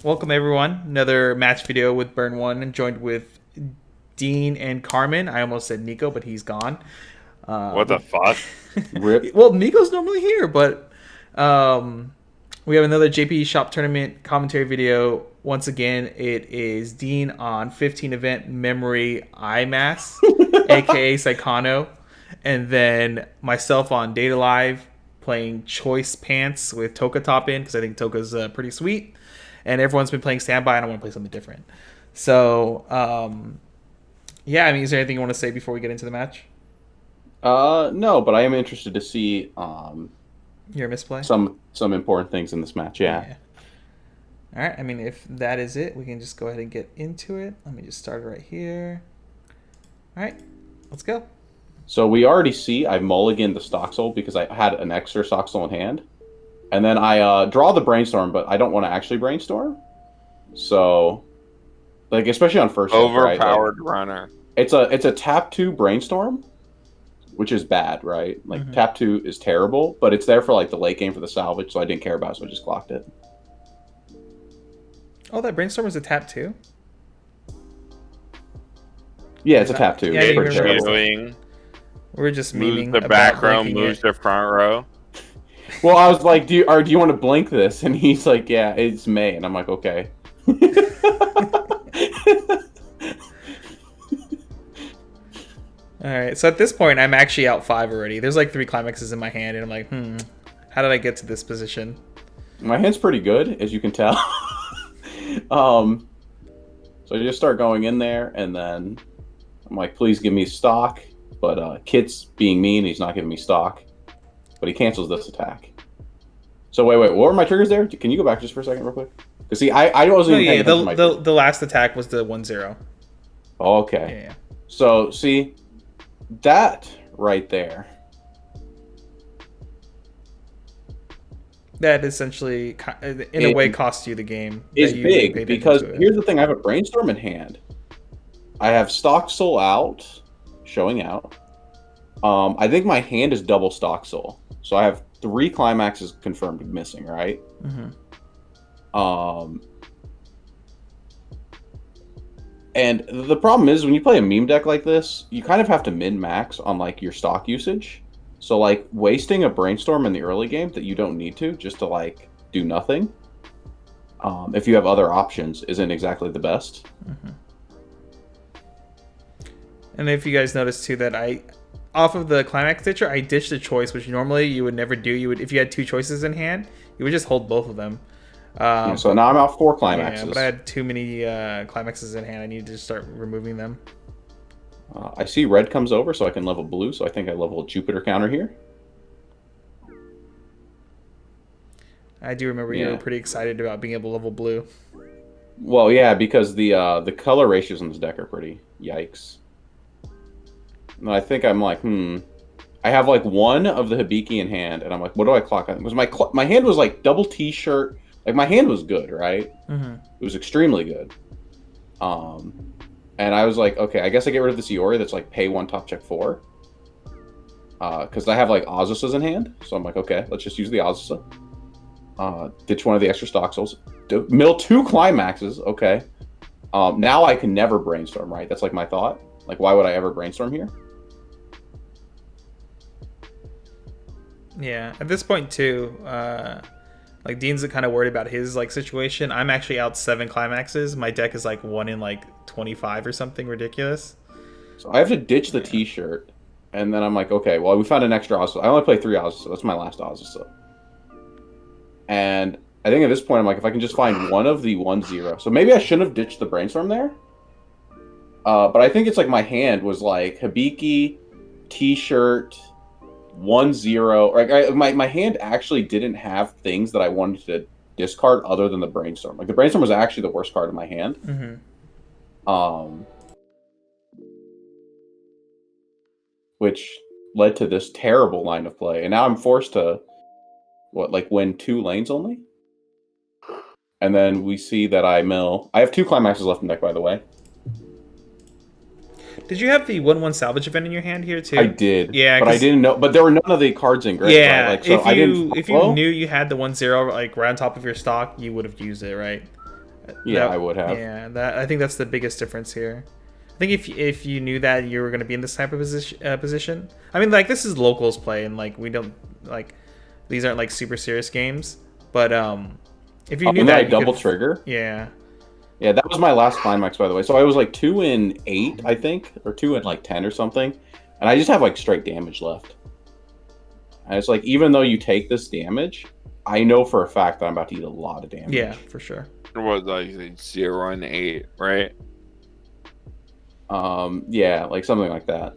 Welcome everyone. Another match video with Burn One, and joined with Dean and Carmen. I almost said Nico, but he's gone. What the fuck? Rip. Well, Nico's normally here, but we have another JP Shop Tournament commentary video. Once again, it is Dean on 15 event memory IMAS, aka Psychono, and then myself on Data Live playing Choice Pants with Toka top in because I think Toka's pretty sweet. And everyone's been playing standby, and I want to play something different. So, yeah, I mean, is there anything you want to say before we get into the match? No, but I am interested to see Your misplay? some important things in this match. Yeah. All right. I mean, if that is it, we can just go ahead and get into it. Let me just start it right here. All right, let's go. So we already see I mulliganed the stock soul because I had an extra stock soul in hand, and then I draw the brainstorm, but I don't want to actually brainstorm. So, like especially on first Overpowered runner. it's a tap 2 brainstorm, which is bad, right? Like tap 2 is terrible, but it's there for like the late game for the salvage, so I didn't care about it, so I just clocked it. Oh, that brainstorm was a tap too? Yeah, it's a tap 2. Yeah, It's you pretty remember. terrible. We're just Moves memeing the about back row, blanking moves it. the front row. Well, I was like, do you want to blink this? And he's like, yeah, it's May. And I'm like, okay. All right, so at this point, I'm actually out 5 already. There's like 3 climaxes in my hand, and I'm like, how did I get to this position? My hand's pretty good, as you can tell. So I just start going in there, and then I'm like, please give me stock. But Kit's being mean, he's not giving me stock. But he cancels this attack. So wait, what were my triggers there? Can you go back just for a second real quick? Because see, I wasn't even paying attention to my the last attack was the 1-0. Oh, okay. Yeah. So see, that right there. That essentially, in a way, costs you the game. Is that you big paid because into it. here's the thing: I have a brainstorm in hand. I have stock soul out, showing out. I think my hand is double stock soul, so I have 3 climaxes confirmed missing. Right. And the problem is when you play a meme deck like this, you kind of have to min max on like your stock usage. So like wasting a brainstorm in the early game that you don't need to just to like do nothing. If you have other options, isn't exactly the best. And if you guys notice too that off of the climax ditcher, I ditched a choice, which normally you would never do. You would, if you had 2 choices in hand, you would just hold both of them. So now I'm out 4 climaxes. Yeah, but I had too many climaxes in hand. I needed to start removing them. I see red comes over, so I can level blue. So I think I level Jupiter counter here. I do remember you were pretty excited about being able to level blue. Well, yeah, because the color ratios in this deck are pretty yikes. And I think I'm like, I have like 1 of the Hibiki in hand, and I'm like, what do I clock? Because my hand was like double T-shirt. Like my hand was good, right? It was extremely good. And I was like, okay, I guess I get rid of this Iori that's like pay 1 top check 4. Because I have like Azusas in hand, so I'm like, okay, let's just use the Azusa. Ditch 1 of the extra stock souls. Mill 2 climaxes, okay. Now I can never brainstorm, right? That's like my thought. Like, why would I ever brainstorm here? Yeah, at this point too, like Dean's kind of worried about his like situation. I'm actually out 7 climaxes. My deck is like 1 in like 25 or something ridiculous. So I have to ditch the T-shirt, and then I'm like, okay, well we found an extra Azusa. I only play 3 Azusa. That's my last Azusa. And I think at this point I'm like, if I can just find 1 of the 1-0, so maybe I shouldn't have ditched the brainstorm there. But I think it's like my hand was like Hibiki, T-shirt, 1-0. Like my hand actually didn't have things that I wanted to discard other than the brainstorm. Like the brainstorm was actually the worst card in my hand. Which led to this terrible line of play, and now I'm forced to win 2 lanes only. And then we see that I have 2 climaxes left in deck, by the way. Did you have the 1/1 salvage event in your hand here too? I did. Yeah, but I didn't know. But there were none of the cards in gray. Yeah, right? Like, so if you knew you had the 1/0 like right on top of your stock, you would have used it, right? Yeah, I would have. Yeah, I think that's the biggest difference here. I think if you knew that you were going to be in this type of position, I mean, like this is locals play, and like we don't like these aren't like super serious games. But if you knew that, I you double could, trigger. yeah, Yeah, that was my last climax, by the way. So I was like 2 in 8, I think, or 2 in like 10 or something, and I just have like straight damage left. And it's like, even though you take this damage, I know for a fact that I'm about to eat a lot of damage. yeah, for sure. It was like 0 and 8, right? Yeah, like something like that.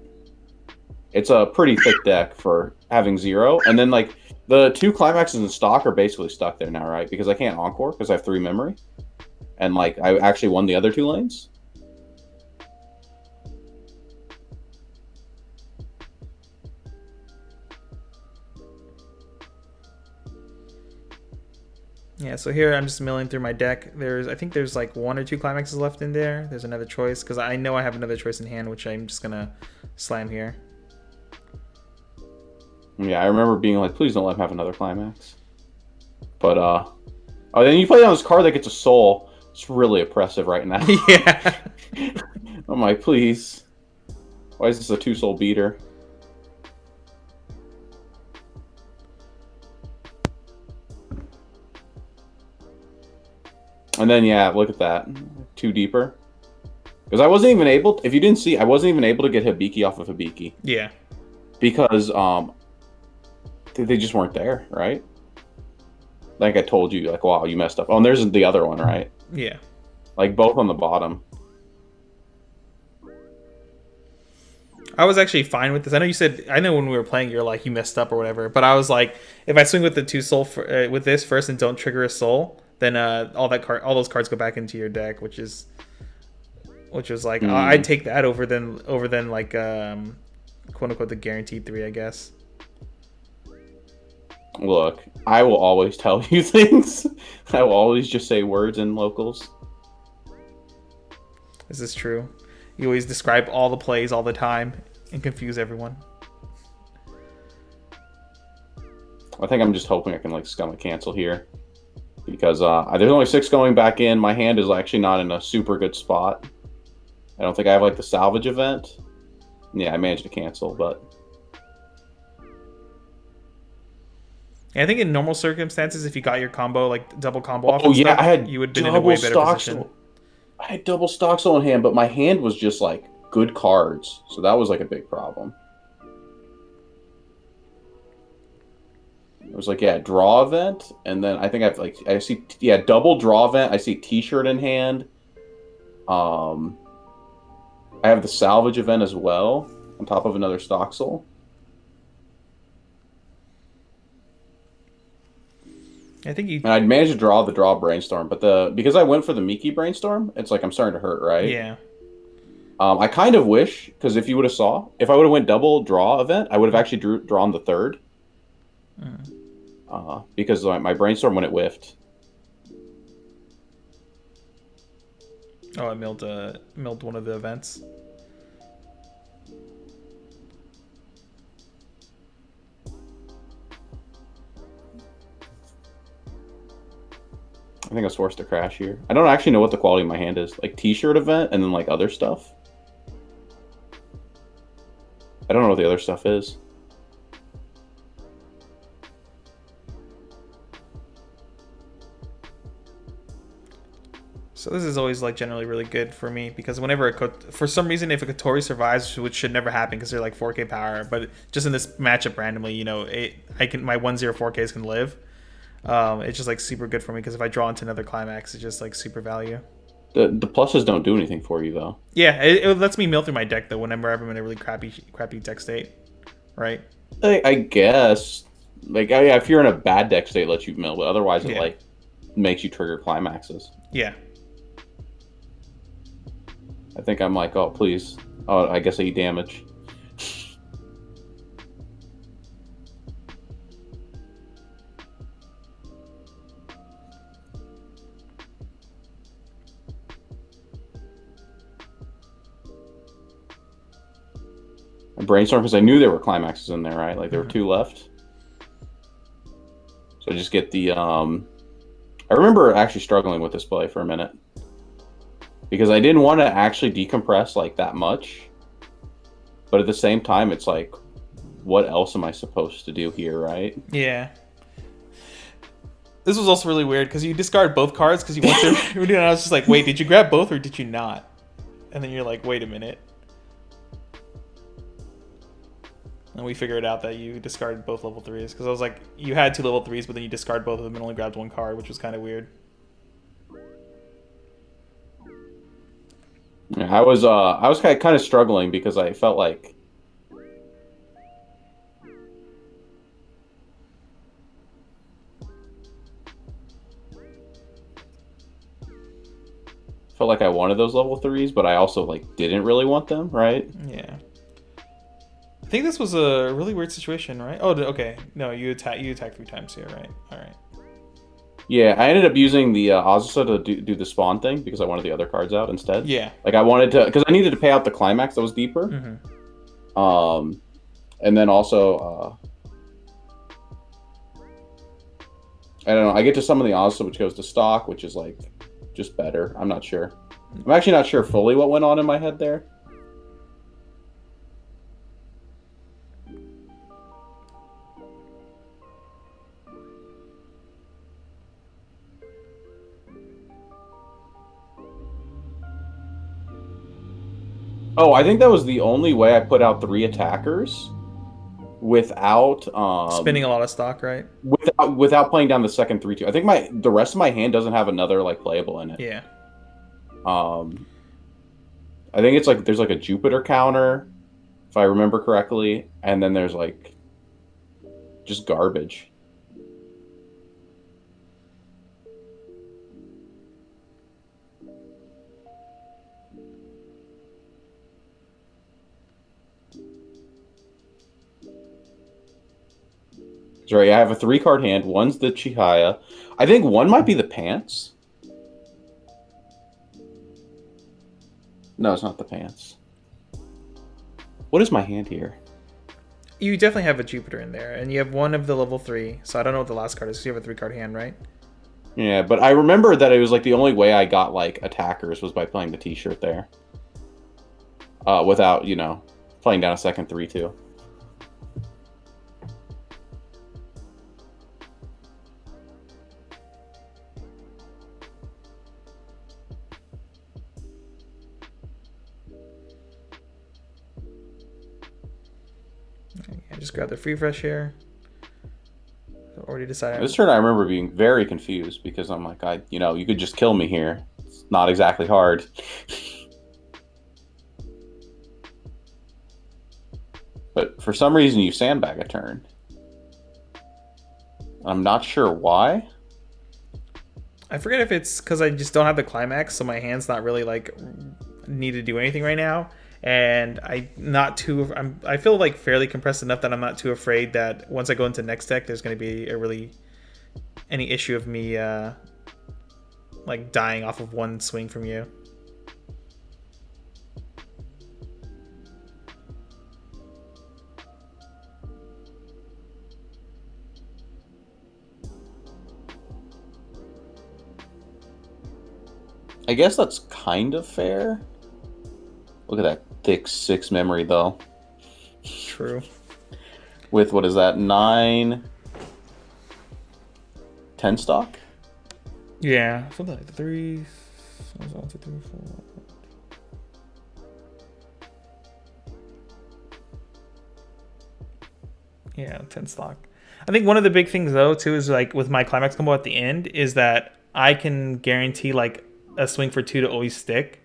It's a pretty thick deck for having 0, and then like the 2 climaxes in stock are basically stuck there now, right? Because I can't encore because I have 3 memory, and like I actually won the other 2 lanes. Yeah, so here I'm just milling through my deck. I think there's like 1 or 2 climaxes left in there. There's another choice because I know I have another choice in hand, which I'm just gonna slam here. Yeah, I remember being like, please don't let him have another climax. But oh, then you play on this card that gets a soul. It's really oppressive right now. Yeah. I'm like, please. Why is this a 2-soul beater? And then, yeah, look at that. 2 deeper. Because I wasn't even able to, if you didn't see, I wasn't even able to get Hibiki off of Hibiki. Yeah. Because they just weren't there, right? Like I told you, like, wow, you messed up. Oh, and there's the other one, right? Yeah. Like both on the bottom. I was actually fine with this. I know when we were playing, you're like, you messed up or whatever. But I was like, if I swing with the 2 soul with this first and don't trigger a soul, then all those cards go back into your deck, which was like I'd take that over than like quote unquote the guaranteed 3, I guess. Look, I will always tell you things. I will always just say words in locals. This is true. You always describe all the plays all the time and confuse everyone. I think I'm just hoping I can like scum a cancel here. Because there's only 6 going back in. My hand is actually not in a super good spot. I don't think I have like the salvage event. Yeah, I managed to cancel, but I think in normal circumstances, if you got your combo, like double combo off, yeah, stuff, I had you would have been in a way better position. I had double Stoxel in hand, but my hand was just like good cards, so that was like a big problem. It was like, yeah, draw event, and then I think I see double draw event. I see T-shirt in hand. I have the salvage event as well on top of another Stoxel. I think and I'd managed to draw brainstorm, but because I went for the Miki brainstorm, it's like I'm starting to hurt, right? Yeah. I kind of wish, because if I would have went double draw event, I would have actually drawn the 3rd. Because my brainstorm when it whiffed. Oh, I milled one of the events. I think I was forced to crash here. I don't actually know what the quality of my hand is. Like T-shirt event and then like other stuff. I don't know what the other stuff is. So this is always like generally really good for me because whenever for some reason if a Kotori survives, which should never happen because they're like 4K power, but just in this matchup randomly, you know, my 1/0 4Ks can live. It's just like super good for me because if I draw into another climax, it's just like super value. The pluses don't do anything for you though. Yeah, it lets me mill through my deck though whenever I'm in a really crappy deck state, right? I guess like if you're in a bad deck state, it lets you mill, but otherwise it like makes you trigger climaxes. Yeah. I think I'm like, oh please, oh I guess I eat damage. Brainstorm because I knew there were climaxes in there, right? Like there were 2 left. So I just get the I remember actually struggling with this play for a minute because I didn't want to actually decompress like that much, but at the same time, it's like, what else am I supposed to do here, right? Yeah. This was also really weird because you discard both cards because you went through. And I was just like, wait, did you grab both or did you not? And then you're like, wait a minute. And we figured out that you discarded both level 3s because I was like, you had 2 level 3s, but then you discard both of them and only grabbed 1 card, which was kind of weird. Yeah, I was kind of struggling because I felt like I wanted those level 3s, but I also like didn't really want them, right? Yeah. I think this was a really weird situation, right? Oh, okay. No, you attack 3 times here, right? All right. Yeah, I ended up using the Azusa to do the spawn thing because I wanted the other cards out instead. Yeah. Like I wanted to, because I needed to pay out the climax that was deeper. Mm-hmm. And then also, I don't know. I get to summon the Azusa, which goes to stock, which is like just better. I'm not sure. I'm actually not sure fully what went on in my head there. Oh, I think that was the only way I put out 3 attackers without Spinning a lot of stock, right? without playing down the second 3/2. I think the rest of my hand doesn't have another like playable in it. Yeah. I think it's like there's like a Jupiter counter, if I remember correctly, and then there's like just garbage. Right, I have a 3-card hand. One's the Chihaya. I think one might be the pants. No, it's not the pants. What is my hand here? You definitely have a Jupiter in there, and you have 1 of the level 3. So I don't know what the last card is. You have a 3-card hand, right? Yeah, but I remember that it was like the only way I got like attackers was by playing the T-shirt there. Without, playing down a second 3/2. I just grab the free fresh here. Already decided. This turn I remember being very confused because I'm like, you could just kill me here. It's not exactly hard. But for some reason you sandbag a turn. I'm not sure why. I forget if it's because I just don't have the climax, so my hand's not really like need to do anything right now. And I feel like fairly compressed enough that I'm not too afraid that once I go into next deck, there's going to be any issue of me like dying off of 1 swing from you. I guess that's kind of fair. Look at that thick 6 memory, though. True. With, what is that, 9, 10 stock? Yeah, something like 3. 1, 2, 3, 4. Yeah, 10 stock. I think one of the big things, though, too, is like with my climax combo at the end, is that I can guarantee like a swing for 2 to always stick.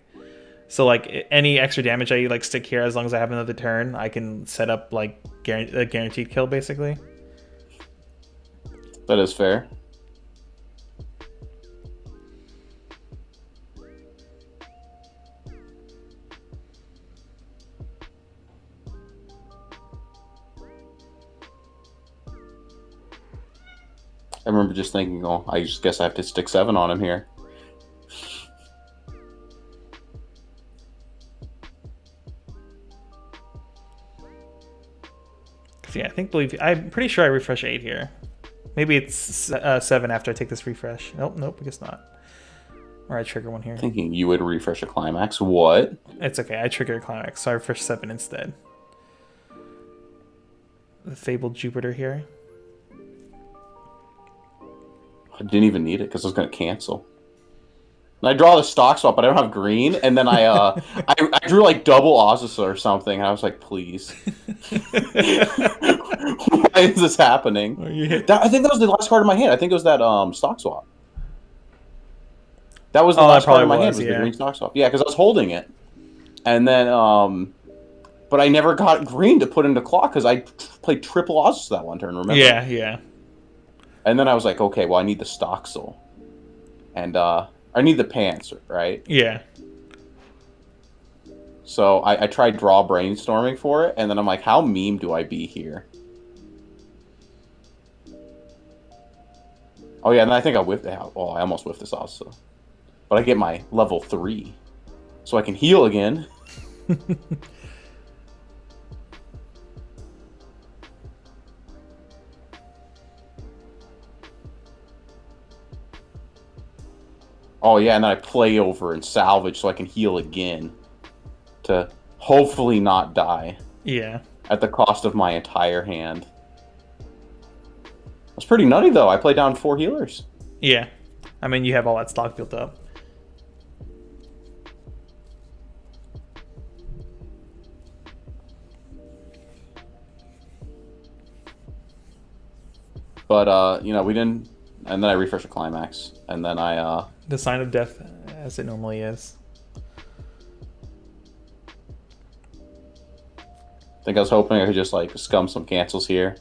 So like any extra damage I like stick here, as long as I have another turn, I can set up like a guaranteed kill basically. That is fair. I remember just thinking, oh, I just guess I have to stick 7 on him here. Yeah, I'm pretty sure I refresh 8 here. Maybe it's 7 after I take this refresh. Nope, I guess not. Or I trigger one here. Thinking you would refresh a climax. What? It's okay. I trigger a climax, so I refresh 7 instead. The Fabled Jupiter here. I didn't even need it because I was going to cancel. And I draw the stock swap, but I don't have green. And then I drew like double Azusa or something. And I was like, please. Why is this happening? I think that was the last card in my hand. I think it was that stock swap. That was the last card in my hand, was the green stock swap. Yeah, because I was holding it. And then, but I never got green to put into clock because I played triple Azusa that one turn, remember? Yeah. And then I was like, okay, well, I need the stock soul. And I need the pants, right? Yeah. So I tried draw brainstorming for it, and then I'm like, how meme do I be here? Oh yeah, and I think I whiffed it. Oh, I almost whiffed this also. But I get my level 3. So I can heal again. Oh yeah, and then I play over and salvage so I can heal again. To hopefully not die. Yeah. At the cost of my entire hand. That's pretty nutty though. I played down 4 healers. Yeah. I mean, you have all that stock built up. But, you know, we didn't... And then I refreshed a climax. And then I, The sign of death, as it normally is. I think I was hoping I could just, like, scum some cancels here.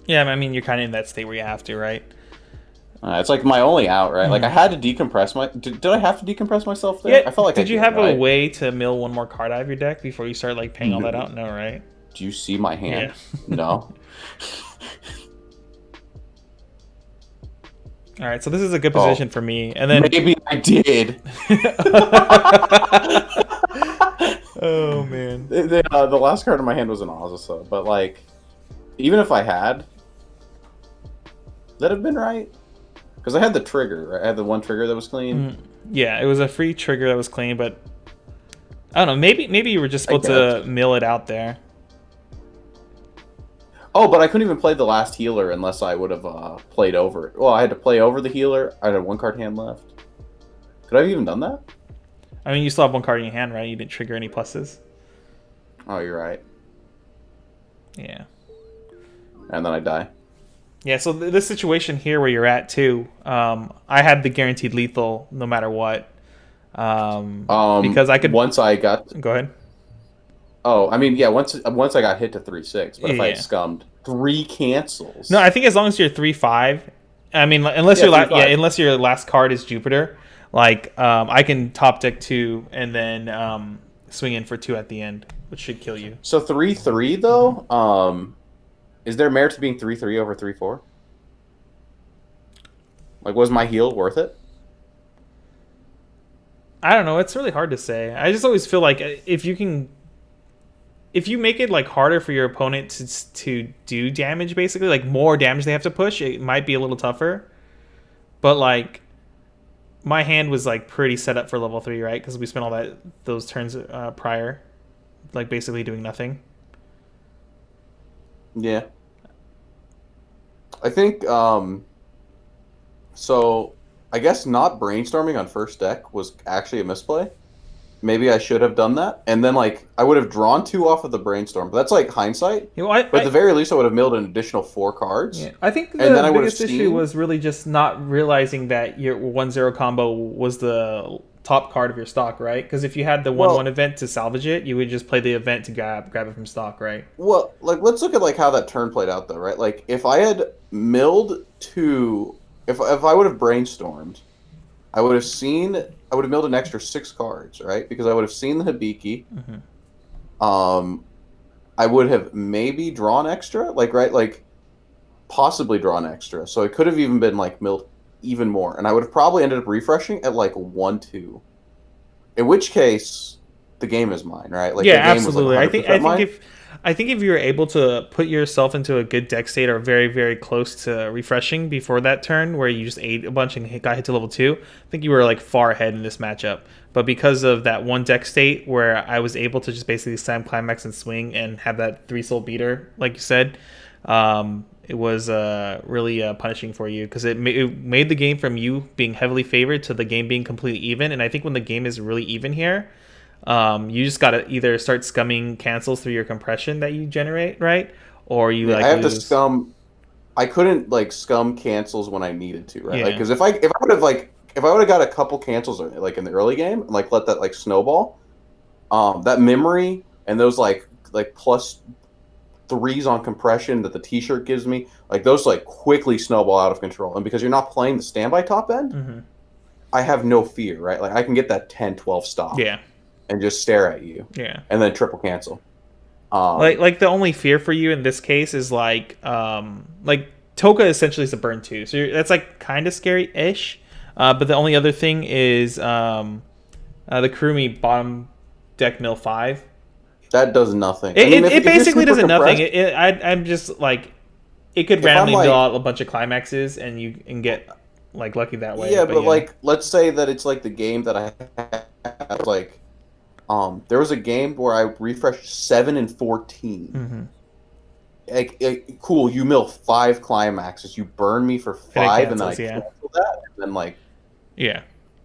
Yeah, I mean, you're kind of in that state where you have to, right? It's like my only out, right? Like, I had to decompress my... Did I have to decompress myself there? Yeah, I felt like did you did, have right? a way to mill one more card out of your deck before you start, like, paying all that out? No, right? Do you see my hand? Yeah. No. All right, so this is a good position for me. And then maybe I did. Oh, man. The last card in my hand was an Azusa, but, like, even if I had... That have been right? Because I had the trigger, right? I had the one trigger that was clean. Yeah, it was a free trigger that was clean, but I don't know. Maybe you were just supposed to mill it out there. Oh, but I couldn't even play the last healer unless I would have played over it. Well, I had to play over the healer. I had a 1-card hand left. Could I have even done that? I mean, you still have 1 card in your hand, right? You didn't trigger any pluses. Oh, you're right. Yeah. And then I die. Yeah, so this situation here where you're at, too, I had the guaranteed lethal no matter what. Because I could... Once I got... Go ahead. Oh, I mean, yeah, once I got hit to 3-6, but if I had scummed 3 cancels... No, I think as long as you're 3-5, I mean, unless unless your last card is Jupiter, like, I can top deck 2 and then swing in for 2 at the end, which should kill you. So 3-3, though, is there merit to being 3-3 over 3-4? Like, was my heal worth it? I don't know. It's really hard to say. I just always feel like if you make it like harder for your opponent to do damage, basically, like more damage they have to push, it might be a little tougher. But like, my hand was like pretty set up for level 3, right? Because we spent all those turns prior, like basically doing nothing. Yeah. I think, so I guess not brainstorming on first deck was actually a misplay. Maybe I should have done that. And then, like, I would have drawn 2 off of the brainstorm. But that's, like, hindsight. You know, but at the very least, I would have milled an additional 4 cards. Yeah, I think the biggest issue was really just not realizing that your 1-0 combo was the top card of your stock, right? Because if you had the 1-1 event to salvage it, you would just play the event to grab it from stock, right? Well, like, let's look at, like, how that turn played out, though, right? Like, if I had milled 2... If I would have brainstormed, I would have milled an extra 6 cards, right? Because I would have seen the Hibiki. I would have maybe drawn extra, like, right? Like, possibly drawn extra. So it could have even been, like, milled even more. And I would have probably ended up refreshing at, like, 1-2. In which case, the game is mine, right? Like, yeah, the game absolutely. Was, like, I think I think if you were able to put yourself into a good deck state or very, very close to refreshing before that turn, where you just ate a bunch and got hit to level 2, I think you were like far ahead in this matchup. But because of that one deck state where I was able to just basically slam climax and swing and have that 3-soul beater, like you said, it was really punishing for you because it made the game from you being heavily favored to the game being completely even. And I think when the game is really even here, you just got to either start scumming cancels through your compression that you generate, right? Or you I have to scum. I couldn't like scum cancels when I needed to, right? Like, because if I would have got a couple cancels like in the early game and like let that like snowball, that memory and those like plus 3s on compression that the t-shirt gives me, like those like quickly snowball out of control. And because you're not playing the standby top end, I have no fear, right? Like I can get that 10-12 stop. Yeah. And just stare at you. Yeah. And then triple cancel. Like the only fear for you in this case is like Toka essentially is a burn 2. So that's like kind of scary-ish. But the only other thing is the Kurumi bottom deck mill 5. That does nothing. It basically does nothing. I'm just like, it could randomly mill out a bunch of climaxes and you can get like lucky that way. Yeah, but like, let's say that it's like the game that I had, like, there was a game where I refreshed 7 and 14. Cool, you mill 5 climaxes, you burn me for 5, and then I cancel that, and then like,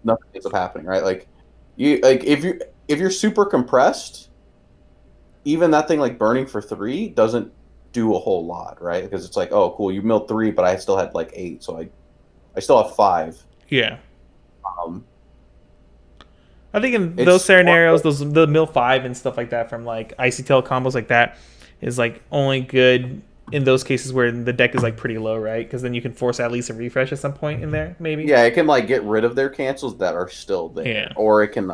nothing ends up happening, right? Like, you like if you're super compressed, even that thing like burning for 3 doesn't do a whole lot, right? Because it's like, oh, cool, you milled 3, but I still had like 8, so I still have 5. Yeah. I think in those scenarios, the mill 5 and stuff like that from like Icy Tail combos like that is like only good in those cases where the deck is like pretty low, right? Because then you can force at least a refresh at some point in there, maybe. Yeah, it can like get rid of their cancels that are still there. Yeah. Or it can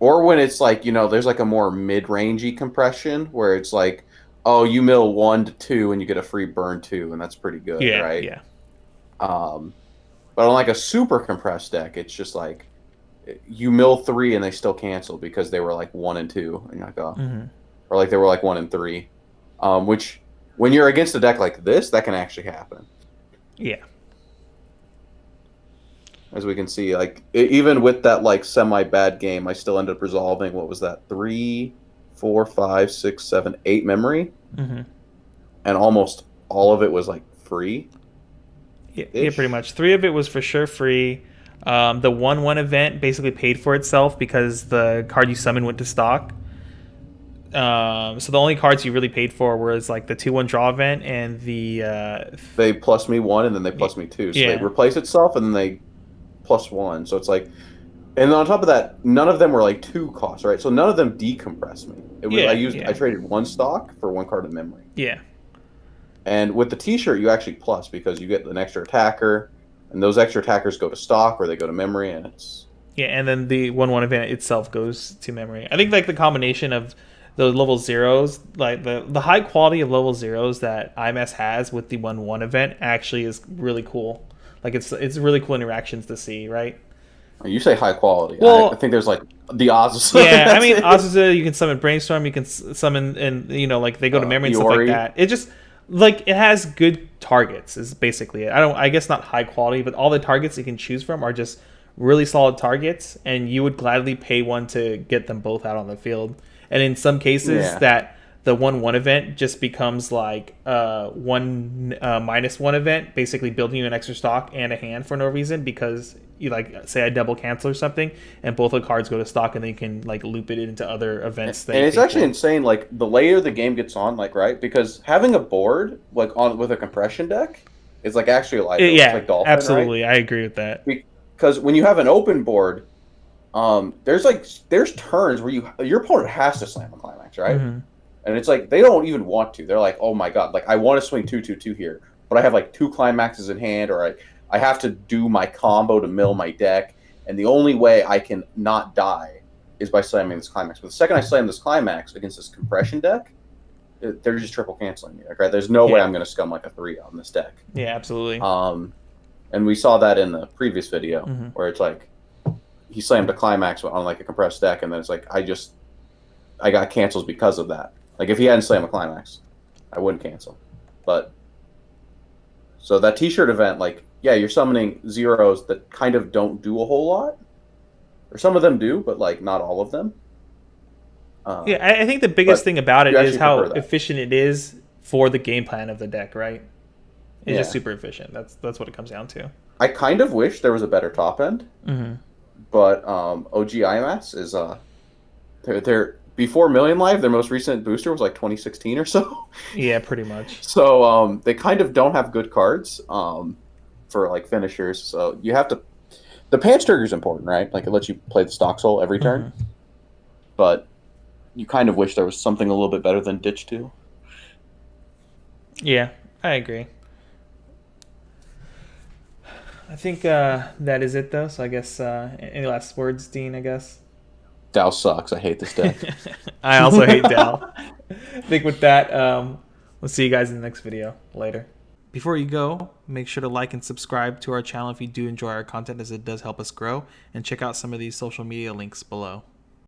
or when it's like, you know, there's like a more mid-rangey compression where it's like, oh, you mill 1 to 2 and you get a free burn 2, and that's pretty good, right? Yeah. But on like a super compressed deck, it's just like you mill 3 and they still cancel because they were like 1 and 2, and you're like, oh, or like they were like 1 and 3, which when you're against a deck like this, that can actually happen. Yeah. As we can see, like even with that like semi-bad game, I still ended up resolving, what was that, 3, 4, 5, 6, 7, 8 memory, and almost all of it was like free. Yeah, pretty much. 3 of it was for sure free. The 1/1 event basically paid for itself because the card you summoned went to stock. So the only cards you really paid for was like the 2/1 draw event and the they plus me 1 and then they plus me 2. So they replace itself and then they plus 1. So it's like, and on top of that, none of them were like 2 costs, right? So none of them decompressed me. It was I traded 1 stock for 1 card of memory. Yeah. And with the t-shirt, you actually plus because you get an extra attacker, and those extra attackers go to stock or they go to memory, and it's... Yeah, and then the 1/1 event itself goes to memory. I think like the combination of the level 0s, like the high quality of level 0s that IMS has with the 1/1 event actually is really cool. Like it's really cool interactions to see, right? You say high quality. Well, I think there's like the Azusa. Yeah, I mean Azusa, you can summon Brainstorm, you can summon, and you know, like they go to memory and stuff like that. It just like it has good targets is basically it. I guess not high quality, but all the targets you can choose from are just really solid targets, and you would gladly pay 1 to get them both out on the field. And in some cases, that the 1/1 event just becomes like 1 -1 event, basically building you an extra stock and a hand for no reason because you like say I double cancel or something, and both the cards go to stock, and then you can like loop it into other events. And it's actually insane. Like the later the game gets on, like right, because having a board like on with a compression deck is like actually like like Dolphin, absolutely, right? I agree with that. Because when you have an open board, there's turns where your opponent has to slam a climax, right? And it's like they don't even want to. They're like, oh my god, like I want to swing 2/2/2 here, but I have like 2 climaxes in hand, or I have to do my combo to mill my deck, and the only way I can not die is by slamming this climax. But the second I slam this climax against this compression deck, they're just triple canceling me. Like, right? There's no way I'm going to scum like a 3 on this deck. Yeah, absolutely. And we saw that in the previous video where it's like he slammed a climax on like a compressed deck, and then it's like I got cancels because of that. Like if he hadn't slammed a climax, I wouldn't cancel. But so that T-shirt event, like, yeah, you're summoning zeros that kind of don't do a whole lot, or some of them do, but like not all of them. Yeah, I think the biggest thing about it is how prefer that. efficient it is for the game plan of the deck, right? It's Yeah. just super efficient. That's what it comes down to. I kind of wish there was a better top end, Mm-hmm. but OG IMAS is they're before Million Live. Their most recent booster was like 2016 or so. Yeah, pretty much. So they kind of don't have good cards for like finishers. So you have to. The Pants Trigger is important, right? Like it lets you play the Stock Soul every turn, Mm-hmm. but you kind of wish there was something a little bit better than Ditch 2. Yeah, I agree. I think that is it, though. So I guess any last words, Dean? I guess. Dow sucks. I hate this deck. I also hate Dal. I think with that, we'll see you guys in the next video. Later. Before you go, make sure to like and subscribe to our channel if you do enjoy our content, as it does help us grow. And check out some of these social media links below.